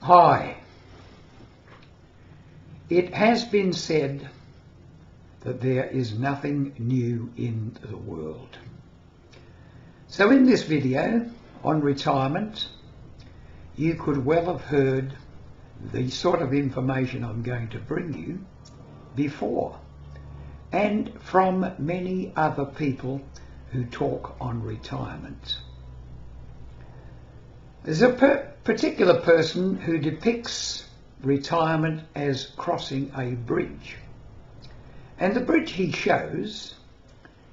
Hi. It has been said that there is nothing new in the world. So in this video on retirement, you could well have heard the sort of information I'm going to bring you before, and from many other people who talk on retirement. There's a particular person who depicts retirement as crossing a bridge. And the bridge he shows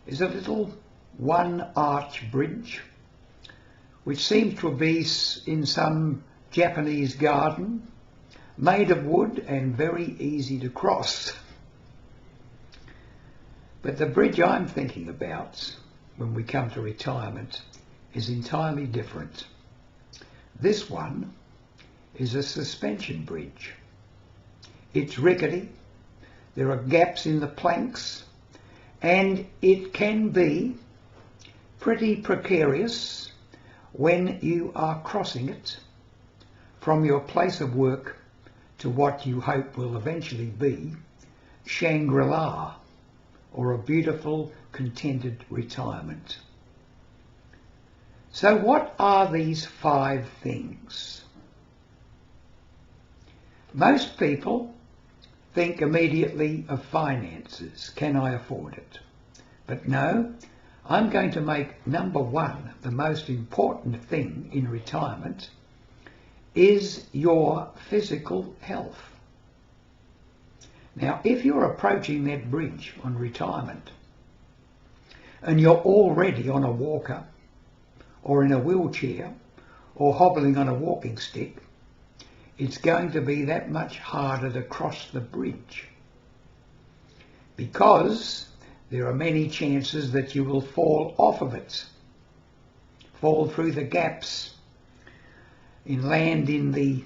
is a little one-arch bridge, which seems to be in some Japanese garden, made of wood and very easy to cross. But the bridge I'm thinking about when we come to retirement is entirely different. This one is a suspension bridge. It's rickety, there are gaps in the planks, and it can be pretty precarious when you are crossing it from your place of work to what you hope will eventually be Shangri-La, or a beautiful, contented retirement. So what are these 5 things? Most people think immediately of finances. Can I afford it? But no, I'm going to make number 1, the most important thing in retirement, is your physical health. Now, if you're approaching that bridge on retirement and you're already on a walker or in a wheelchair or hobbling on a walking stick, it's going to be that much harder to cross the bridge, because there are many chances that you will fall off of it, fall through the gaps, and land in the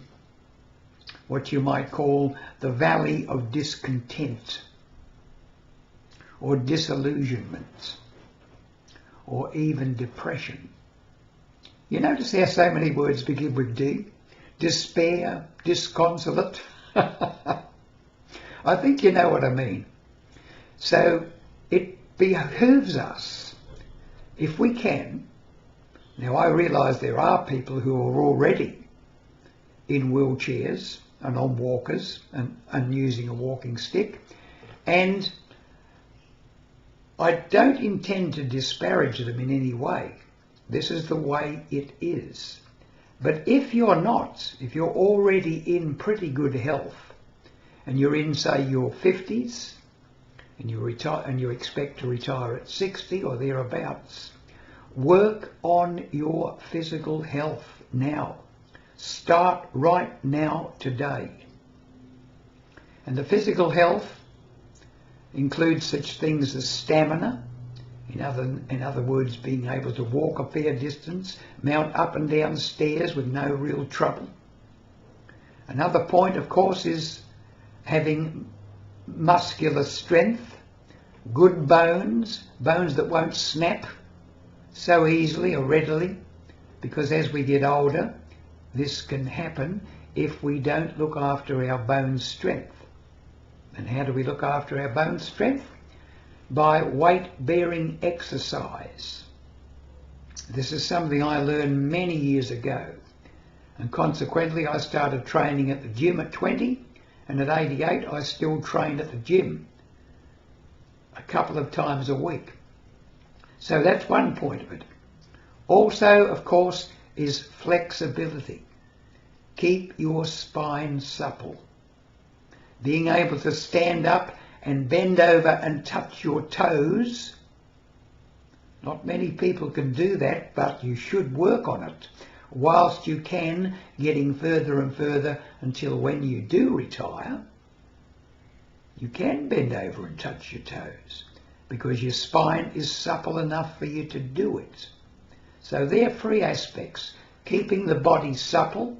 what you might call the valley of discontent or disillusionment or even depression. You notice how so many words begin with D? Despair, disconsolate. I think you know what I mean. So it behooves us, if we can. Now I realise there are people who are already in wheelchairs and on walkers and using a walking stick, and I don't intend to disparage them in any way. This is the way it is. But if you're not, if you're already in pretty good health and you're in, say, your 50s and you expect to retire at 60 or thereabouts, work on your physical health now. Start right now, today. And the physical health includes such things as stamina, in other words, being able to walk a fair distance, mount up and down stairs with no real trouble. Another point, of course, is having muscular strength, good bones, bones that won't snap so easily or readily, because as we get older, this can happen if we don't look after our bone strength. And how do we look after our bone strength? By weight-bearing exercise. This is something I learned many years ago, and consequently I started training at the gym at 20, and at 88 I still train at the gym a couple of times a week. So that's one point of it. Also, of course, is flexibility. Keep your spine supple. Being able to stand up and bend over and touch your toes. Not many people can do that, but you should work on it whilst you can, getting further and further until when you do retire, you can bend over and touch your toes because your spine is supple enough for you to do it. So they're 3 aspects: keeping the body supple,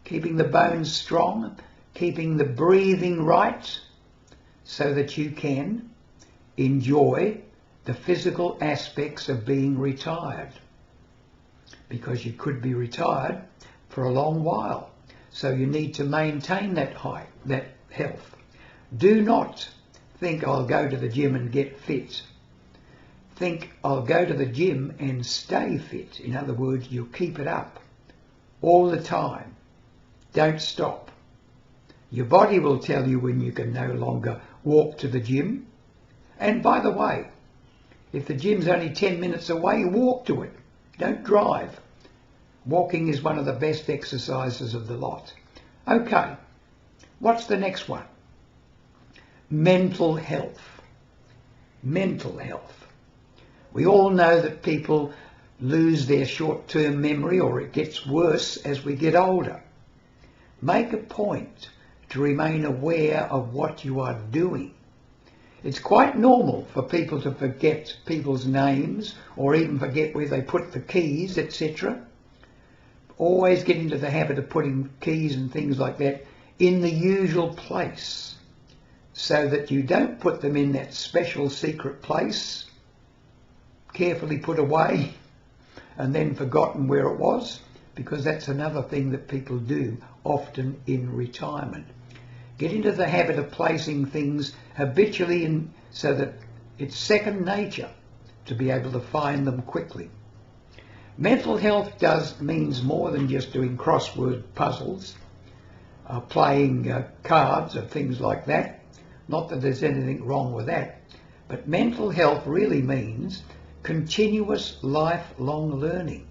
keeping the bones strong, keeping the breathing right, so that you can enjoy the physical aspects of being retired, because you could be retired for a long while. So you need to maintain that health. Do not think I'll go to the gym and get fit. Think I'll go to the gym and stay fit. In other words, you'll keep it up all the time. Don't stop. Your body will tell you when you can no longer walk to the gym. And by the way, if the gym's only 10 minutes away, walk to it. Don't drive. Walking is one of the best exercises of the lot. Okay, what's the next one? Mental health. Mental health. We all know that people lose their short-term memory, or it gets worse as we get older. Make a point to remain aware of what you are doing. It's quite normal for people to forget people's names or even forget where they put the keys, etc. Always get into the habit of putting keys and things like that in the usual place so that you don't put them in that special secret place, carefully put away and then forgotten where it was, because that's another thing that people do often in retirement. Get into the habit of placing things habitually in so that it's second nature to be able to find them quickly. Mental health means more than just doing crossword puzzles, playing cards or things like that. Not that there's anything wrong with that, but mental health really means continuous lifelong learning.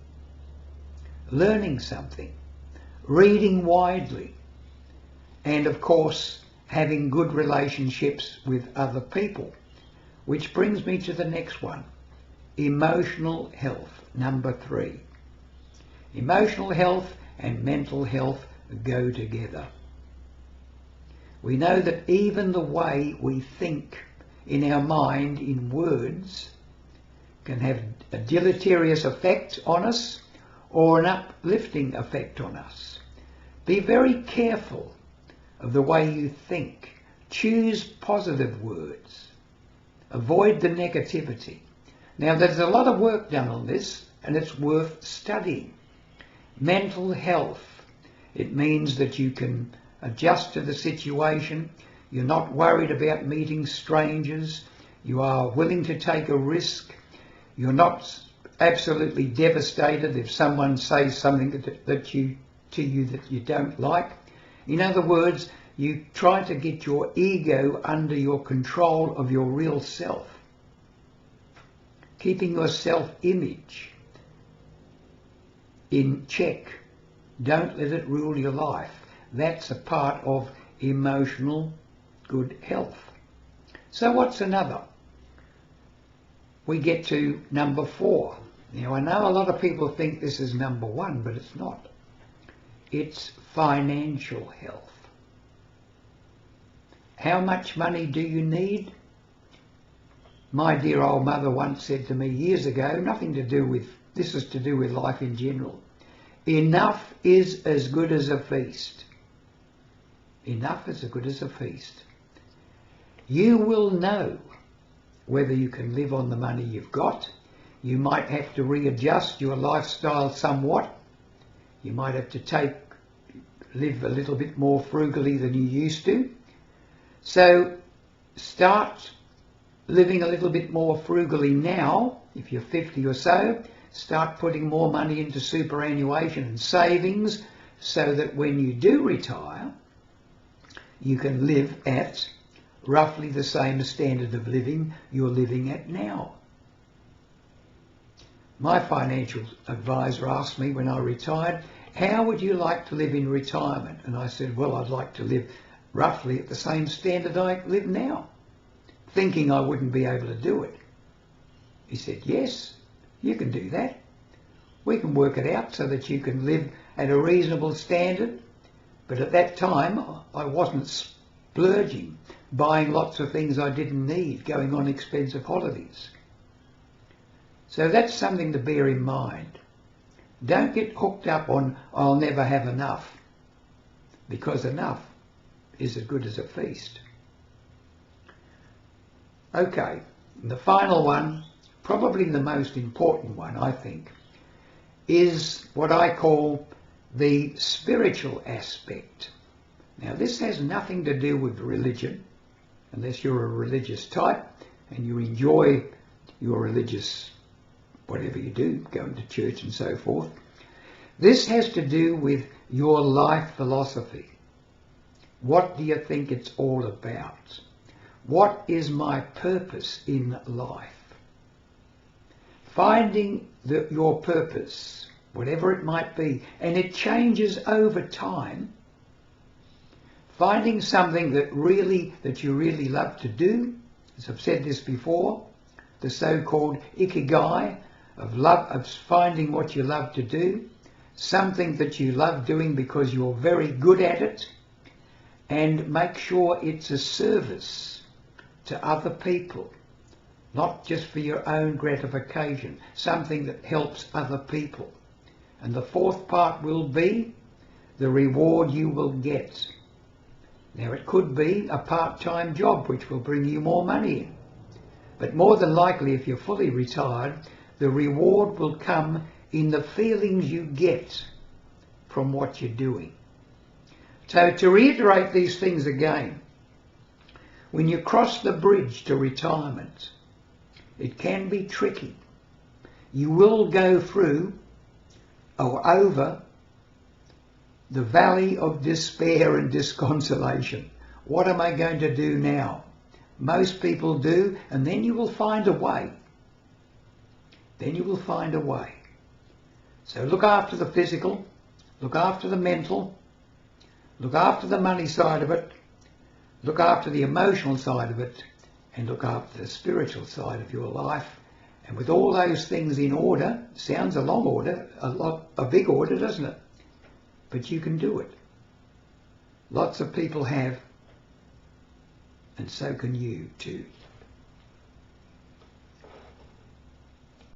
Learning something, reading widely, and of course having good relationships with other people. Which brings me to the next one, emotional health, number 3. Emotional health and mental health go together. We know that even the way we think in our mind in words can have a deleterious effect on us or an uplifting effect on us. Be very careful of the way you think. Choose positive words. Avoid the negativity. Now, there's a lot of work done on this, and it's worth studying. Mental health. It means that you can adjust to the situation. You're not worried about meeting strangers. You are willing to take a risk. You're not absolutely devastated if someone says something to you that you don't like. In other words, you try to get your ego under your control of your real self. Keeping your self-image in check. Don't let it rule your life. That's a part of emotional good health. So what's another? We get to number 4. Now, I know a lot of people think this is number 1, but it's not. It's financial health. How much money do you need? My dear old mother once said to me years ago, nothing to do with, this is to do with life in general. Enough is as good as a feast. Enough is as good as a feast. You will know whether you can live on the money you've got. You might have to readjust your lifestyle somewhat. You might have to live a little bit more frugally than you used to. So start living a little bit more frugally now. If you're 50 or so, start putting more money into superannuation and savings so that when you do retire, you can live at roughly the same standard of living you're living at now. My financial advisor asked me when I retired, how would you like to live in retirement? And I said, well, I'd like to live roughly at the same standard I live now, thinking I wouldn't be able to do it. He said, yes, you can do that. We can work it out so that you can live at a reasonable standard. But at that time, I wasn't splurging, buying lots of things I didn't need, going on expensive holidays. So that's something to bear in mind. Don't get hooked up on, I'll never have enough, because enough is as good as a feast. Okay, and the final one, probably the most important one, I think, is what I call the spiritual aspect. Now this has nothing to do with religion, unless you're a religious type and you enjoy your religious, whatever you do, going to church and so forth. This has to do with your life philosophy. What do you think it's all about? What is my purpose in life? Finding your purpose, whatever it might be, and it changes over time. Finding something that you really love to do, as I've said this before, the so-called ikigai of finding what you love to do, something that you love doing because you're very good at it, and make sure it's a service to other people, not just for your own gratification, something that helps other people. And the fourth part will be the reward you will get. Now it could be a part-time job which will bring you more money in. But more than likely, if you're fully retired, the reward will come in the feelings you get from what you're doing. So to reiterate these things again, when you cross the bridge to retirement, it can be tricky. You will go through or over the valley of despair and disconsolation. What am I going to do now? Most people do, and then you will find a way. Then you will find a way. So look after the physical, look after the mental, look after the money side of it, look after the emotional side of it, and look after the spiritual side of your life. And with all those things in order, sounds a long order, a big order, doesn't it? But you can do it. Lots of people have, and so can you too.